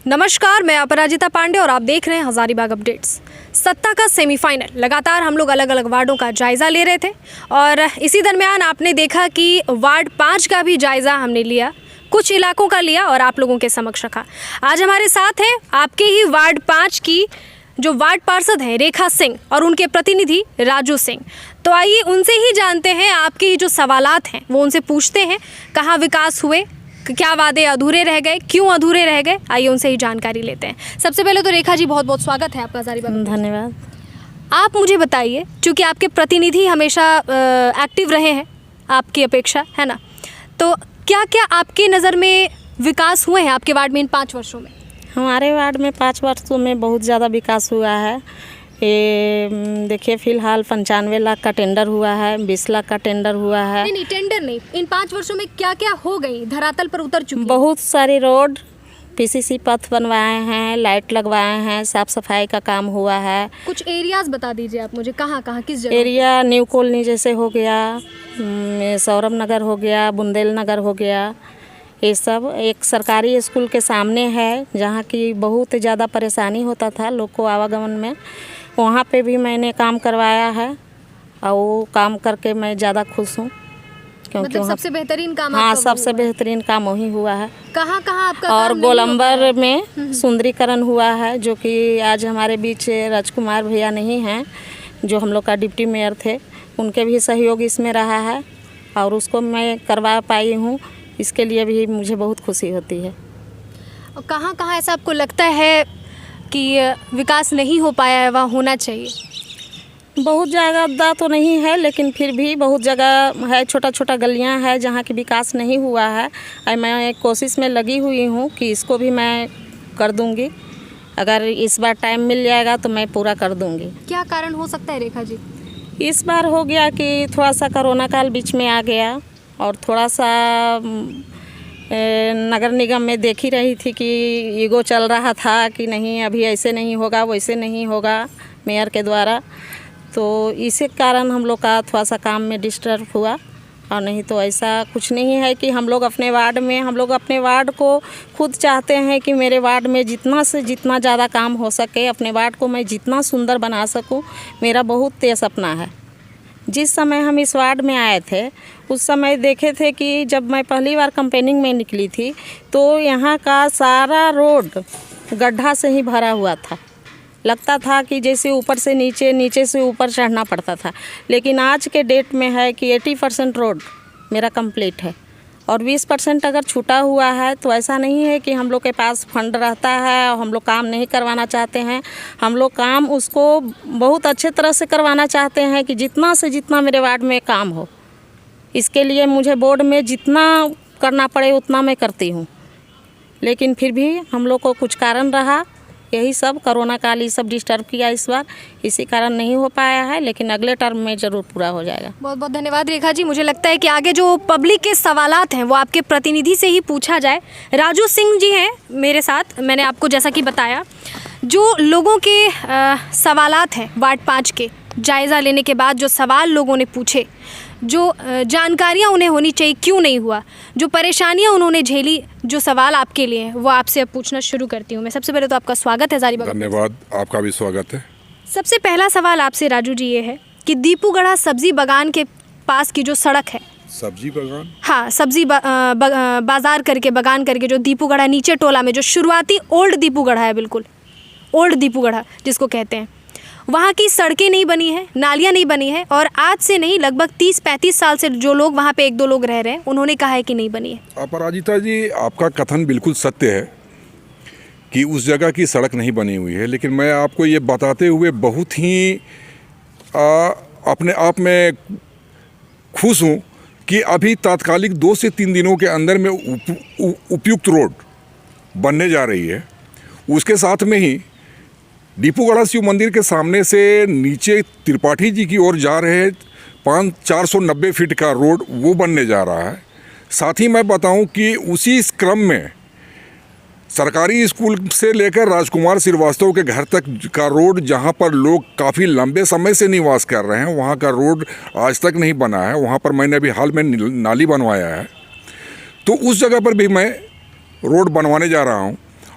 नमस्कार, मैं अपराजिता पांडे और आप देख रहे हैं हजारीबाग अपडेट्स। सत्ता का सेमीफाइनल लगातार हम लोग अलग अलग वार्डों का जायज़ा ले रहे थे और इसी दरमियान आपने देखा कि वार्ड 5 का भी जायज़ा हमने लिया, कुछ इलाकों का लिया और आप लोगों के समक्ष रखा। आज हमारे साथ है आपके ही वार्ड 5 की जो वार्ड पार्षद हैं रेखा सिंह और उनके प्रतिनिधि राजू सिंह। तो आइए उनसे ही जानते हैं, आपके ही जो सवालात हैं वो उनसे पूछते हैं। कहाँ विकास हुए, क्या वादे अधूरे रह गए, क्यों अधूरे रह गए, आइए उनसे ही जानकारी लेते हैं। सबसे पहले तो रेखा जी बहुत बहुत स्वागत है आपका हजारीबाग में। धन्यवाद। आप मुझे बताइए, क्योंकि आपके प्रतिनिधि हमेशा एक्टिव रहे हैं आपकी अपेक्षा, है ना, तो क्या क्या आपकी नज़र में विकास हुए हैं आपके वार्ड में इन 5 वर्षों में? हमारे वार्ड में 5 वर्षों में बहुत ज़्यादा विकास हुआ है। ये देखिए, फ़िलहाल 95 लाख का टेंडर हुआ है, 20 लाख का टेंडर हुआ है। नहीं, टेंडर नहीं, इन 5 वर्षों में क्या क्या हो गई, धरातल पर उतर चुकी? बहुत सारी रोड, पीसीसी पथ बनवाए हैं, लाइट लगवाए हैं, साफ़ सफाई का काम हुआ है। कुछ एरियाज बता दीजिए आप मुझे, कहाँ कहाँ किस जगह? एरिया न्यू कॉलोनी जैसे हो गया, सौरभ नगर हो गया, बुंदेल नगर हो गया, ये सब। एक सरकारी स्कूल के सामने है जहाँ की बहुत ज़्यादा परेशानी होता था लोग को आवागमन में, वहाँ पे भी मैंने काम करवाया है और वो काम करके मैं ज़्यादा खुश हूँ, क्योंकि मतलब सबसे बेहतरीन काम? हाँ, सबसे बेहतरीन काम वही हुआ है। कहाँ कहाँ आपका और काम नहीं गोलंबर में सुंदरीकरण हुआ है, जो कि आज हमारे बीच राजकुमार भैया नहीं हैं, जो हम लोग का डिप्टी मेयर थे, उनके भी सहयोग इसमें रहा है और उसको मैं करवा पाई हूँ। इसके लिए भी मुझे बहुत खुशी होती है। और कहाँ कहाँ ऐसा आपको लगता है कि विकास नहीं हो पाया है, वहाँ होना चाहिए? बहुत ज़्यादा तो नहीं है, लेकिन फिर भी बहुत जगह है, छोटा छोटा गलियां है जहाँ की विकास नहीं हुआ है। और मैं कोशिश में लगी हुई हूँ कि इसको भी मैं कर दूँगी। अगर इस बार टाइम मिल जाएगा तो मैं पूरा कर दूँगी। क्या कारण हो सकता है रेखा जी? इस बार हो गया कि थोड़ा सा कोरोना काल बीच में आ गया और थोड़ा सा नगर निगम में देख ही रही थी कि ईगो चल रहा था कि नहीं, अभी ऐसे नहीं होगा, वैसे नहीं होगा मेयर के द्वारा। तो इसी कारण हम लोग का थोड़ा सा काम में डिस्टर्ब हुआ, और नहीं तो ऐसा कुछ नहीं है कि हम लोग अपने वार्ड में, हम लोग अपने वार्ड को खुद चाहते हैं कि मेरे वार्ड में जितना से जितना ज़्यादा काम हो सके, अपने वार्ड को मैं जितना सुंदर बना सकूं, मेरा बहुत तेज सपना है। जिस समय हम इस वार्ड में आए थे उस समय देखे थे कि जब मैं पहली बार कैंपेनिंग में निकली थी तो यहाँ का सारा रोड गड्ढा से ही भरा हुआ था। लगता था कि जैसे ऊपर से नीचे, नीचे से ऊपर चढ़ना पड़ता था। लेकिन आज के डेट में है कि 80% रोड मेरा कंप्लीट है और 20% अगर छूटा हुआ है तो ऐसा नहीं है कि हम लोग के पास फंड रहता है और हम लोग काम नहीं करवाना चाहते हैं। हम लोग काम उसको बहुत अच्छे तरह से करवाना चाहते हैं कि जितना से जितना मेरे वार्ड में काम हो। इसके लिए मुझे बोर्ड में जितना करना पड़े उतना मैं करती हूँ, लेकिन फिर भी हम लोग को कुछ कारण रहा, यही सब कोरोना काल ये सब डिस्टर्ब किया इस बार, इसी कारण नहीं हो पाया है, लेकिन अगले टर्म में ज़रूर पूरा हो जाएगा। बहुत बहुत धन्यवाद रेखा जी। मुझे लगता है कि आगे जो पब्लिक के सवालात हैं वो आपके प्रतिनिधि से ही पूछा जाए। राजू सिंह जी हैं मेरे साथ, मैंने आपको जैसा कि बताया, जो लोगों के सवालात हैं वार्ड 5 के जायज़ा लेने के बाद, जो सवाल लोगों ने पूछे, जो जानकारियाँ उन्हें होनी चाहिए क्यों नहीं हुआ, जो परेशानियाँ उन्होंने झेली, जो सवाल आपके लिए हैं वो आपसे अब पूछना शुरू करती हूँ मैं। सबसे पहले तो आपका स्वागत है हजारीबाग। धन्यवाद, आपका भी स्वागत है। सबसे पहला सवाल आपसे राजू जी ये है कि दीपूगढ़ा सब्जी बागान के पास की जो सड़क है, सब्जी बागान, हाँ, सब्जी बाजार करके, बगान करके, जो दीपूगढ़ा नीचे टोला में जो शुरुआती ओल्ड दीपूगढ़ा है, बिल्कुल ओल्ड दीपूगढ़ा जिसको कहते हैं, वहाँ की सड़कें नहीं बनी है, नालियाँ नहीं बनी है, और आज से नहीं लगभग 30-35 साल से जो लोग वहाँ पे 1-2 लोग रह रहे हैं उन्होंने कहा है कि नहीं बनी है। अपराजिता जी, आपका कथन बिल्कुल सत्य है कि उस जगह की सड़क नहीं बनी हुई है, लेकिन मैं आपको ये बताते हुए बहुत ही अपने आप में खुश हूँ कि अभी तात्कालिक 2 से 3 दिनों के अंदर में उपयुक्त रोड बनने जा रही है। उसके साथ में ही दीपूगढ़ा शिव मंदिर के सामने से नीचे त्रिपाठी जी की ओर जा रहे 490 फीट का रोड वो बनने जा रहा है। साथ ही मैं बताऊं कि उसी क्रम में सरकारी स्कूल से लेकर राजकुमार श्रीवास्तव के घर तक का रोड, जहां पर लोग काफ़ी लंबे समय से निवास कर रहे हैं, वहां का रोड आज तक नहीं बना है। वहां पर मैंने अभी हाल में नाली बनवाया है, तो उस जगह पर भी मैं रोड बनवाने जा रहा हूं।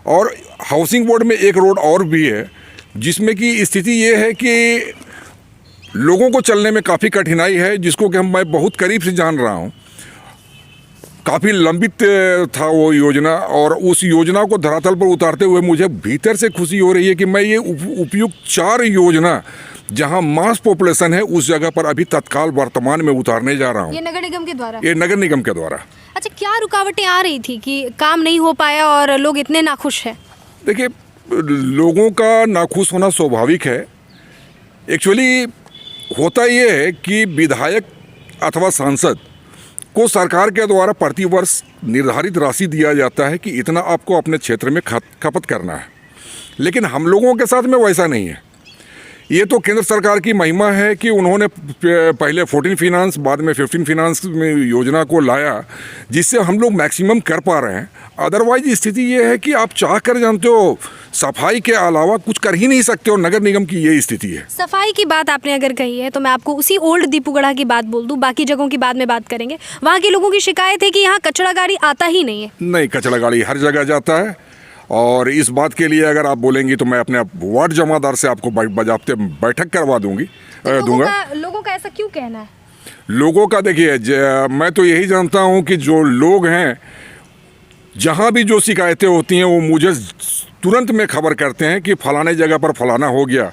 और हाउसिंग बोर्ड में एक रोड और भी है जिसमें कि स्थिति ये है कि लोगों को चलने में काफ़ी कठिनाई है, जिसको कि मैं बहुत करीब से जान रहा हूँ। काफ़ी लंबित था वो योजना, और उस योजना को धरातल पर उतारते हुए मुझे भीतर से खुशी हो रही है कि मैं ये उपयुक्त 4 योजना जहां मास पॉपुलेशन है उस जगह पर अभी तत्काल वर्तमान में उतारने जा रहा हूं। ये नगर निगम के द्वारा? ये नगर निगम के द्वारा। अच्छा, क्या रुकावटें आ रही थी कि काम नहीं हो पाया और लोग इतने नाखुश हैं? देखिए, लोगों का नाखुश होना स्वाभाविक है। एक्चुअली होता ये है कि विधायक अथवा सांसद को सरकार के द्वारा प्रतिवर्ष निर्धारित राशि दिया जाता है कि इतना आपको अपने क्षेत्र में खपत करना है, लेकिन हम लोगों के साथ में वैसा नहीं है। ये तो केंद्र सरकार की महिमा है कि उन्होंने पहले 14 फिनांस बाद में 15 फिनांस में योजना को लाया, जिससे हम लोग मैक्सिमम कर पा रहे हैं। अदरवाइज स्थिति ये है कि आप चाह कर जानते हो सफाई के अलावा कुछ कर ही नहीं सकते हो। नगर निगम की ये स्थिति है। सफाई की बात आपने अगर कही है तो मैं आपको उसी ओल्ड दीपूगढ़ा की बात बोल दूं, बाकी जगहों की बाद में बात करेंगे। वहाँ के लोगों की शिकायत है कि यहाँ कचरा गाड़ी आता ही नहीं है। नहीं, कचरा गाड़ी हर जगह जाता है, और इस बात के लिए अगर आप बोलेंगी तो मैं अपने वार्ड जमादार से आपको बजाबते बैठक करवा दूंगा। लोगों का ऐसा क्यों कहना है? लोगों का देखिए, मैं तो यही जानता हूं कि जो लोग हैं, जहां भी जो शिकायतें होती हैं वो मुझे तुरंत में खबर करते हैं कि फलाने जगह पर फलाना हो गया,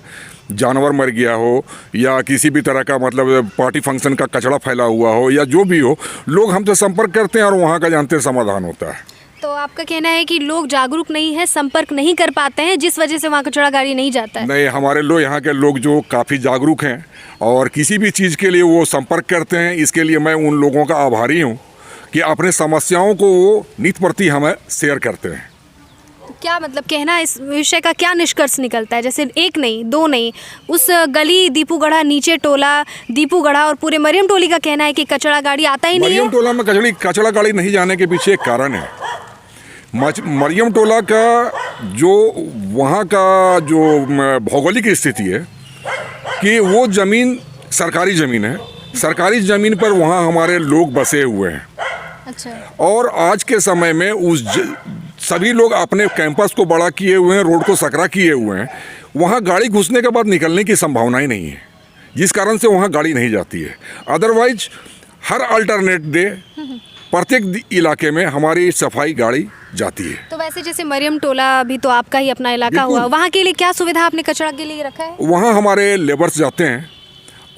जानवर मर गया हो या किसी भी तरह का मतलब पार्टी फंक्शन का कचरा फैला हुआ हो या जो भी हो, लोग हमसे संपर्क करते हैं और वहाँ का जानते समाधान होता है। तो आपका कहना है कि लोग जागरूक नहीं है, संपर्क नहीं कर पाते हैं, जिस वजह से वहाँ कचरा गाड़ी नहीं जाता है? नहीं, हमारे लोग, यहाँ के लोग जो काफ़ी जागरूक हैं और किसी भी चीज़ के लिए वो संपर्क करते हैं। इसके लिए मैं उन लोगों का आभारी हूँ कि अपने समस्याओं को वो नित प्रति हमें शेयर करते हैं। क्या मतलब कहना, इस विषय का क्या निष्कर्ष निकलता है? जैसे 1 नहीं 2 नहीं, उस गली दीपूगढ़ा, नीचे टोला दीपूगढ़ा और पूरे मरियम टोली का कहना है कि कचरा गाड़ी आता ही नहीं है। मरियम टोला में कचरा गाड़ी नहीं जाने के पीछे एक कारण है। मरियम टोला का जो वहाँ का जो भौगोलिक स्थिति है कि वो ज़मीन सरकारी ज़मीन है। सरकारी ज़मीन पर वहाँ हमारे लोग बसे हुए हैं। अच्छा। और आज के समय में सभी लोग अपने कैंपस को बड़ा किए हुए हैं, रोड को सकरा किए हुए हैं। वहाँ गाड़ी घुसने के बाद निकलने की संभावना ही नहीं है, जिस कारण से वहाँ गाड़ी नहीं जाती है। अदरवाइज हर अल्टरनेट डे प्रत्येक इलाके में हमारी सफाई गाड़ी जाती है। तो वैसे जैसे मरियम टोला भी तो आपका ही अपना इलाका हुआ, वहाँ के लिए क्या सुविधा आपने कचरा के लिए रखा है? वहाँ हमारे लेबर्स जाते हैं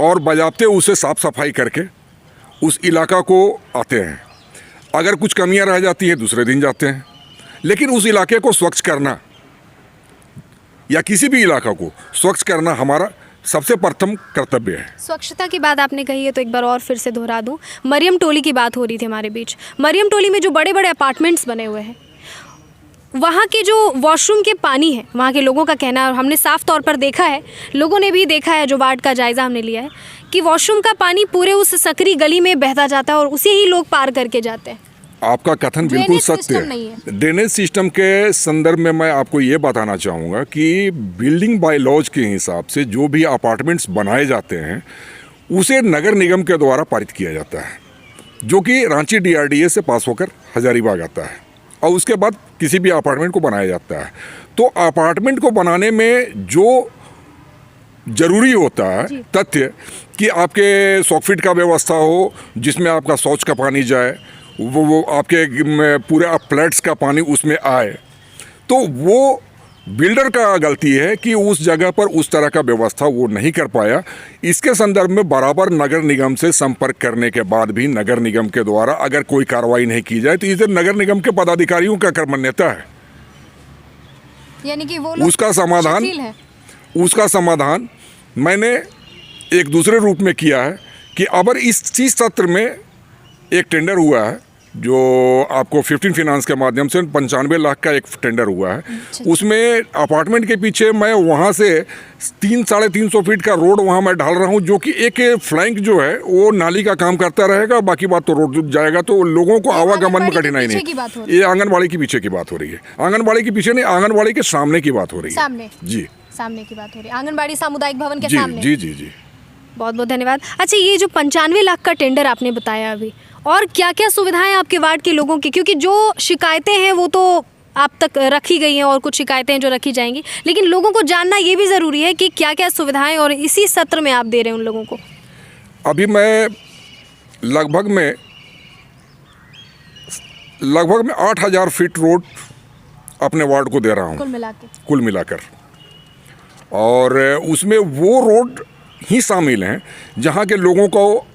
और बजाते उसे साफ सफाई करके उस इलाका को आते हैं। अगर कुछ कमियाँ रह जाती है दूसरे दिन जाते हैं, लेकिन उस इलाके को स्वच्छ करना या किसी भी इलाका को स्वच्छ करना हमारा सबसे प्रथम कर्तव्य है। स्वच्छता की बात आपने कही है तो एक बार और फिर से दोहरा दूं। मरियम टोली की बात हो रही थी हमारे बीच। मरियम टोली में जो बड़े बड़े अपार्टमेंट्स बने हुए हैं, वहाँ के जो वॉशरूम के पानी है, वहाँ के लोगों का कहना है, और हमने साफ तौर पर देखा है, लोगों ने भी देखा है, जो वार्ड का जायज़ा हमने लिया है, कि वॉशरूम का पानी पूरे उस सकरी गली में बहता जाता है और उसे ही लोग पार करके जाते हैं। आपका कथन बिल्कुल सत्य है। ड्रेनेज सिस्टम के संदर्भ में मैं आपको ये बताना चाहूँगा कि बिल्डिंग बाय लॉज के हिसाब से जो भी अपार्टमेंट्स बनाए जाते हैं उसे नगर निगम के द्वारा पारित किया जाता है, जो कि रांची DRDA से पास होकर हजारीबाग आता है, और उसके बाद किसी भी अपार्टमेंट को बनाया जाता है। तो अपार्टमेंट को बनाने में जो ज़रूरी होता है तथ्य कि आपके 100 फीट का व्यवस्था हो जिसमें आपका शौच का पानी जाए, वो आपके पूरे फ्लैट्स का पानी उसमें आए, तो वो बिल्डर का गलती है कि उस जगह पर उस तरह का व्यवस्था वो नहीं कर पाया। इसके संदर्भ में बराबर नगर निगम से संपर्क करने के बाद भी नगर निगम के द्वारा अगर कोई कार्रवाई नहीं की जाए तो इसे नगर निगम के पदाधिकारियों का कर्मण्यता है। यानी कि वो उसका समाधान मैंने एक दूसरे रूप में किया है कि अगर इस सत्र में एक टेंडर हुआ है जो आपको 15 फिनांस के माध्यम से 95 लाख का एक टेंडर हुआ है। उसमें अपार्टमेंट के पीछे मैं वहाँ से 300-350 फीट का रोड वहाँ मैं ढाल रहा हूँ, जो कि एक फ्लैंक जो है वो नाली का काम करता रहेगा, बाकी बात तो रोड जाएगा, तो लोगों को आवागमन में कठिनाई नहीं। ये आंगनबाड़ी के पीछे की बात हो रही है। आंगनबाड़ी के पीछे नहीं, आंगनबाड़ी के सामने की बात हो रही है। जी, सामने की बात हो रही है, आंगनबाड़ी सामुदायिक भवन के सामने। जी जी जी, बहुत बहुत धन्यवाद। अच्छा, ये जो 95 लाख का टेंडर आपने बताया अभी, और क्या क्या सुविधाएं आपके वार्ड के लोगों की, क्योंकि जो शिकायतें हैं वो तो आप तक रखी गई हैं और कुछ शिकायतें जो रखी जाएंगी, लेकिन लोगों को जानना ये भी ज़रूरी है कि क्या क्या सुविधाएं और इसी सत्र में आप दे रहे हैं उन लोगों को। अभी मैं लगभग में 8,000 फीट रोड अपने वार्ड को दे रहा हूँ कुल मिलाकर, और उसमें वो रोड ही शामिल हैं जहाँ के लोगों को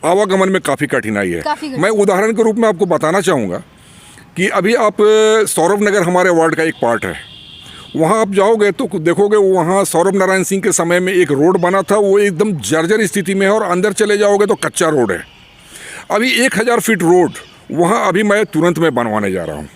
आवागमन में काफ़ी कठिनाई है। मैं उदाहरण के रूप में आपको बताना चाहूँगा कि अभी आप सौरभ नगर हमारे वार्ड का एक पार्ट है, वहाँ आप जाओगे तो देखोगे वहाँ सौरभ नारायण सिंह के समय में एक रोड बना था, वो एकदम जर्जर स्थिति में है, और अंदर चले जाओगे तो कच्चा रोड है। अभी 1,000 फीट रोड वहाँ अभी मैं तुरंत में बनवाने जा रहा हूँ,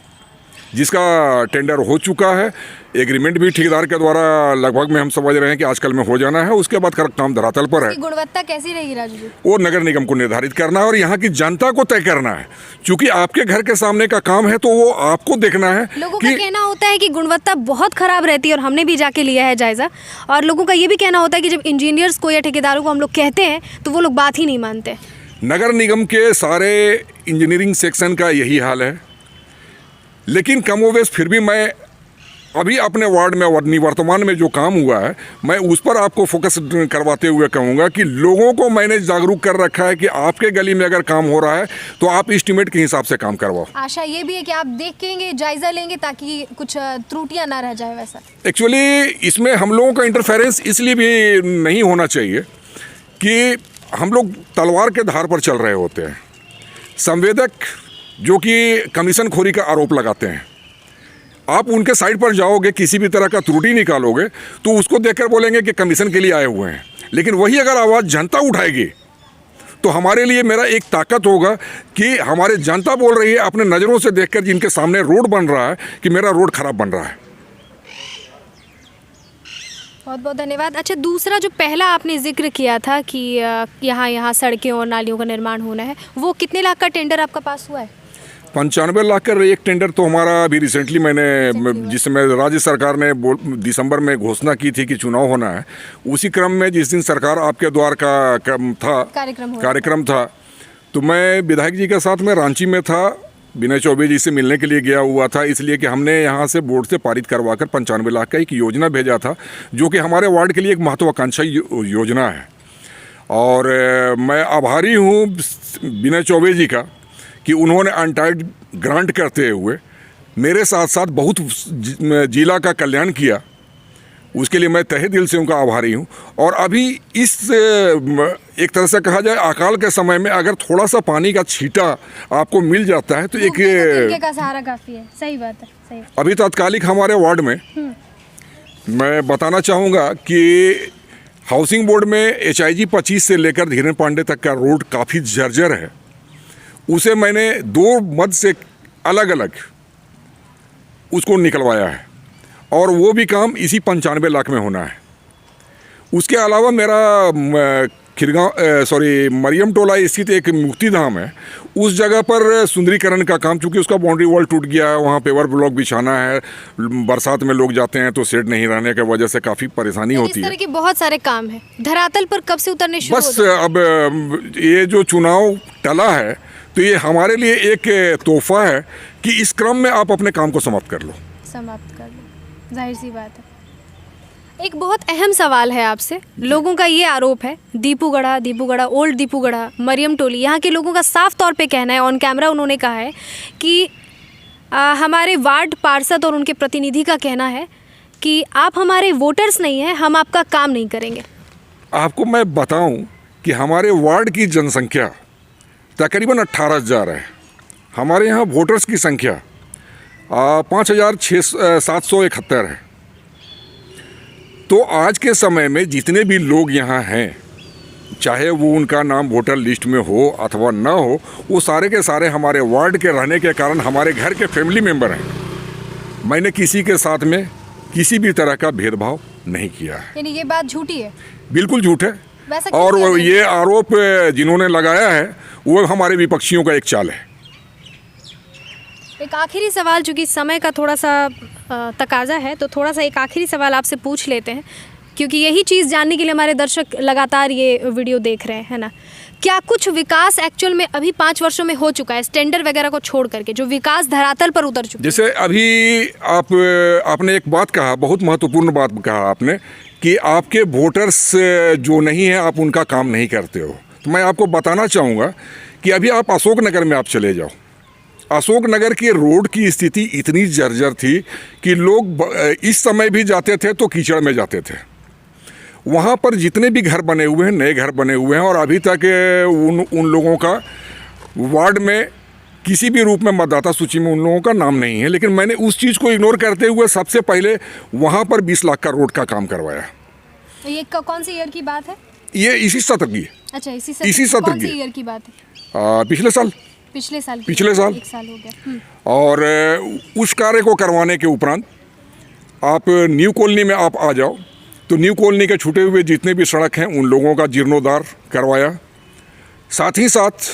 जिसका टेंडर हो चुका है, एग्रीमेंट भी ठेकेदार के द्वारा लगभग में हम समझ रहे हैं कि आजकल में हो जाना है। उसके बाद काम धरातल पर है। गुणवत्ता कैसी रहेगी राजू जी? वो नगर निगम को निर्धारित करना है और यहाँ की जनता को तय करना है, क्योंकि आपके घर के सामने का काम है तो वो आपको देखना है। लोगों का कहना होता है कि गुणवत्ता बहुत खराब रहती है, और हमने भी जाके लिया है जायजा, और लोगों का ये भी कहना होता है कि जब इंजीनियर्स को या ठेकेदारों को हम लोग कहते हैं तो वो लोग बात ही नहीं मानते। नगर निगम के सारे इंजीनियरिंग सेक्शन का यही हाल है, लेकिन कमोवेश फिर भी मैं अभी अपने वार्ड में वर्तमान में जो काम हुआ है मैं उस पर आपको फोकस करवाते हुए कहूँगा कि लोगों को मैंने जागरूक कर रखा है कि आपके गली में अगर काम हो रहा है तो आप एस्टीमेट के हिसाब से काम करवाओ। आशा ये भी है कि आप देखेंगे, जायजा लेंगे, ताकि कुछ त्रुटियां ना रह जाए। वैसा एक्चुअली इसमें हम लोगों का इंटरफेरेंस इसलिए भी नहीं होना चाहिए कि हम लोग तलवार के धार पर चल रहे होते हैं। संवेदक जो कि कमीशन खोरी का आरोप लगाते हैं, आप उनके साइड पर जाओगे, किसी भी तरह का त्रुटि निकालोगे तो उसको देखकर बोलेंगे कि कमीशन के लिए आए हुए हैं, लेकिन वही अगर आवाज़ जनता उठाएगी तो हमारे लिए मेरा एक ताकत होगा कि हमारे जनता बोल रही है अपने नज़रों से देखकर, जिनके सामने रोड बन रहा है, कि मेरा रोड खराब बन रहा है। बहुत बहुत धन्यवाद। अच्छा, दूसरा जो पहला आपने जिक्र किया था कि यहाँ सड़कें और नालियों का निर्माण होना है, वो कितने लाख का टेंडर आपका पास हुआ है? 95 लाख का एक टेंडर तो हमारा अभी रिसेंटली मैंने, जिसमें राज्य सरकार ने दिसंबर में घोषणा की थी कि चुनाव होना है, उसी क्रम में जिस दिन सरकार आपके द्वार का कार्यक्रम था, तो मैं विधायक जी के साथ में रांची में था, विनय चौबे जी से मिलने के लिए गया हुआ था, इसलिए कि हमने यहाँ से बोर्ड से पारित करवाकर 95 लाख का एक योजना भेजा था, जो कि हमारे वार्ड के लिए एक महत्वाकांक्षी योजना है। और मैं आभारी हूँ विनय चौबे जी का कि उन्होंने अनटाइड ग्रांट करते हुए मेरे साथ साथ बहुत जिला का कल्याण किया, उसके लिए मैं तहे दिल से उनका आभारी हूँ। और अभी इस एक तरह से कहा जाए अकाल के समय में अगर थोड़ा सा पानी का छींटा आपको मिल जाता है तो एक का सहारा काफ़ी है। सही बात है, सही। अभी तात्कालिक हमारे वार्ड में मैं बताना चाहूँगा कि हाउसिंग बोर्ड में HIG 25 से लेकर धीरेन्द्र पांडे तक का रोड काफ़ी जर्जर है, उसे मैंने 2 मद से अलग अलग उसको निकलवाया है, और वो भी काम इसी 95 लाख में होना है। उसके अलावा मेरा मरियम टोला स्थित एक मुक्ति धाम है, उस जगह पर सुंदरीकरण का काम, चूँकि उसका बाउंड्री वॉल टूट गया है, वहाँ पेवर ब्लॉक बिछाना है, बरसात में लोग जाते हैं तो शेड नहीं रहने की वजह से काफ़ी परेशानी होती है। इस तरह के बहुत सारे काम हैं। धरातल पर कब से उतरने शुरू बस अब ये जो चुनाव टला है तो ये हमारे लिए एक तोहफा है कि इस क्रम में आप अपने काम को समाप्त कर लो। जाहिर सी बात है। एक बहुत अहम सवाल है आपसे। लोगों का ये आरोप है, दीपूगढ़ा, ओल्ड दीपूगढ़ा, मरियम टोली, यहाँ के लोगों का साफ तौर पे कहना है, ऑन कैमरा उन्होंने कहा है कि हमारे वार्ड पार्षद और उनके प्रतिनिधि का कहना है कि आप हमारे वोटर्स नहीं हैं, हम आपका काम नहीं करेंगे। आपको मैं बताऊं कि हमारे वार्ड की जनसंख्या तकरीबन 18,000 है। हमारे यहाँ वोटर्स की संख्या 5,771 है। तो आज के समय में जितने भी लोग यहाँ हैं, चाहे वो उनका नाम वोटर लिस्ट में हो अथवा ना हो, वो सारे के सारे हमारे वार्ड के रहने के कारण हमारे घर के फैमिली मेम्बर हैं। मैंने किसी के साथ में किसी भी तरह का भेदभाव नहीं किया है। यानी ये बात झूठी है? बिल्कुल झूठ है। और ये आरोप जिन्होंने लगाया है वो हमारे विपक्षियों का एक चाल है। एक आखिरी सवाल, चूँकि समय का थोड़ा सा तकाजा है, तो थोड़ा सा एक आखिरी सवाल आपसे पूछ लेते हैं, क्योंकि यही चीज़ जानने के लिए हमारे दर्शक लगातार ये वीडियो देख रहे हैं, है ना। क्या कुछ विकास एक्चुअल में अभी 5 वर्षों में हो चुका है, टेंडर वगैरह को छोड़ करके जो विकास धरातल पर उतर चुका है? जैसे अभी आपने एक बात कहा, बहुत महत्वपूर्ण बात कहा आपने, कि आपके वोटर्स जो नहीं है आप उनका काम नहीं करते हो। तो मैं आपको बताना चाहूँगा कि अभी आप अशोक नगर में आप चले जाओ, अशोक नगर के रोड की स्थिति इतनी जर्जर थी कि लोग इस समय भी जाते थे तो कीचड़ में जाते थे। वहाँ पर जितने भी घर बने हुए हैं, नए घर बने हुए हैं, और अभी तक उन लोगों का वार्ड में किसी भी रूप में मतदाता सूची में उन लोगों का नाम नहीं है। लेकिन मैंने उस चीज़ को इग्नोर करते हुए सबसे पहले वहाँ पर 20 लाख का रोड का काम करवाया। ये कौन सी ईयर की बात है? ये इसी सत्र की। अच्छा, इसी सत्र कौन की सी ईयर की बात है? पिछले साल। पिछले साल 1 साल हो गया। और उस कार्य को करवाने के उपरांत आप न्यू कॉलोनी में आप आ जाओ तो न्यू कॉलोनी के छूटे हुए जितने भी सड़क हैं उन लोगों का जीर्णोद्धार करवाया। साथ ही साथ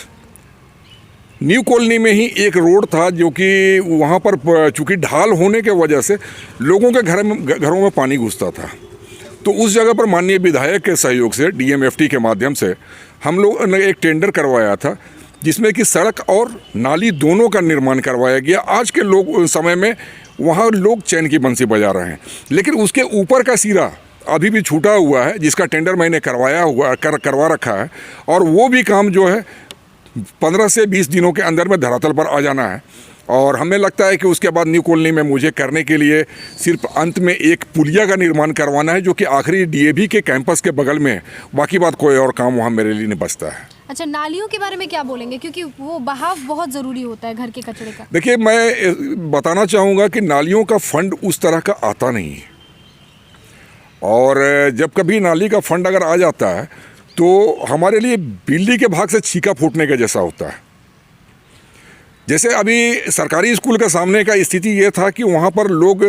न्यू कॉलोनी में ही एक रोड था जो कि वहाँ पर चूँकि ढाल होने के वजह से लोगों के घरों में पानी घुसता था, तो उस जगह पर माननीय विधायक के सहयोग से DMFT के माध्यम से हम लोग ने एक टेंडर करवाया था जिसमें कि सड़क और नाली दोनों का निर्माण करवाया गया। आज के लोग समय में वहाँ लोग चैन की बंसी बजा रहे हैं, लेकिन उसके ऊपर का सिरा अभी भी छूटा हुआ है जिसका टेंडर मैंने करवा रखा है, और वो भी काम जो है 15 से 20 दिनों के अंदर में धरातल पर आ जाना है। और हमें लगता है कि उसके बाद न्यू कॉलोनी में मुझे करने के लिए सिर्फ अंत में एक पुलिया का निर्माण करवाना है जो कि आखिरी DAV के कैंपस के बगल में है। बाकी बात कोई और काम वहाँ मेरे लिए नहीं बचता है। अच्छा, नालियों के बारे में क्या बोलेंगे, क्योंकि वो बहाव बहुत ज़रूरी होता है घर के कचरे का? देखिए, मैं बताना चाहूँगा कि नालियों का फंड उस तरह का आता नहीं है, और जब कभी नाली का फंड अगर आ जाता है तो हमारे लिए बिल्ली के भाग से छीका फूटने के जैसा होता है। जैसे अभी सरकारी स्कूल के सामने का स्थिति ये था कि वहाँ पर लोग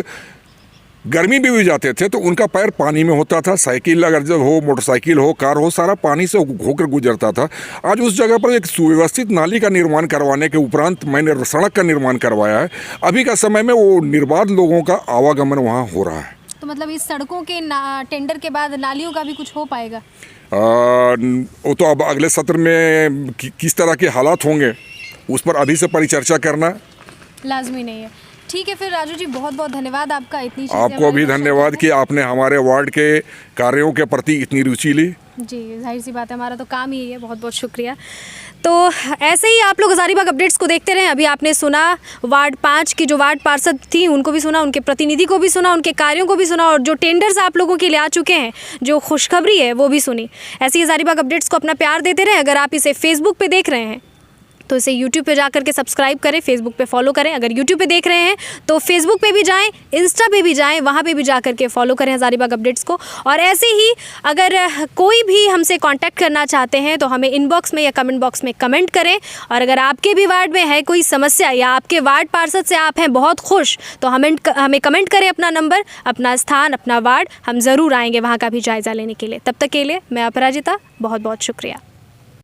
गर्मी में भी जाते थे तो उनका पैर पानी में होता था। साइकिल अगर जब हो, मोटरसाइकिल हो, कार हो, सारा पानी से होकर गुजरता था। आज उस जगह पर एक सुव्यवस्थित नाली का निर्माण करवाने के उपरांत मैंने सड़क का निर्माण करवाया है। अभी का समय में वो निर्बाध लोगों का आवागमन वहाँ हो रहा है। तो मतलब इस सड़कों के टेंडर के बाद नालियों का भी कुछ हो पाएगा? वो तो अब अगले सत्र में किस तरह के हालात होंगे उस पर अभी से परिचर्चा करना लाजमी नहीं है। ठीक है, फिर राजू जी बहुत बहुत धन्यवाद आपका, इतनी आपको भी धन्यवाद कि आपने हमारे वार्ड के कार्यों के प्रति इतनी रुचि ली। जी, जाहिर सी बात है, हमारा तो काम ही है। बहुत बहुत शुक्रिया। तो ऐसे ही आप लोग हज़ारीबाग अपडेट्स को देखते रहें। अभी आपने सुना वार्ड 5 की जो वार्ड पार्षद थी उनको भी सुना, उनके प्रतिनिधि को भी सुना, उनके कार्यों को भी सुना, और जो टेंडर्स आप लोगों के लिए आ चुके हैं, जो खुशखबरी है वो भी सुनी। ऐसे ही हज़ारीबाग अपडेट्स को अपना प्यार देते रहें। अगर आप इसे फेसबुक पे देख रहे हैं तो इसे YouTube पे जा करके सब्सक्राइब करें, फेसबुक पे फॉलो करें। अगर YouTube पे देख रहे हैं तो फेसबुक पे भी जाएं, इंस्टा पे भी जाएं, वहाँ पे भी जा करके फॉलो करें हज़ारीबाग अपडेट्स को। और ऐसे ही अगर कोई भी हमसे कांटेक्ट करना चाहते हैं तो हमें इनबॉक्स में या कमेंट बॉक्स में कमेंट करें। और अगर आपके भी वार्ड में है कोई समस्या या आपके वार्ड पार्षद से आप हैं बहुत खुश, तो हमें कमेंट करें अपना नंबर, अपना स्थान, अपना वार्ड। हम ज़रूर आएँगे वहाँ का भी जायज़ा लेने के लिए। तब तक के लिए मैं अपराजिता, बहुत बहुत शुक्रिया।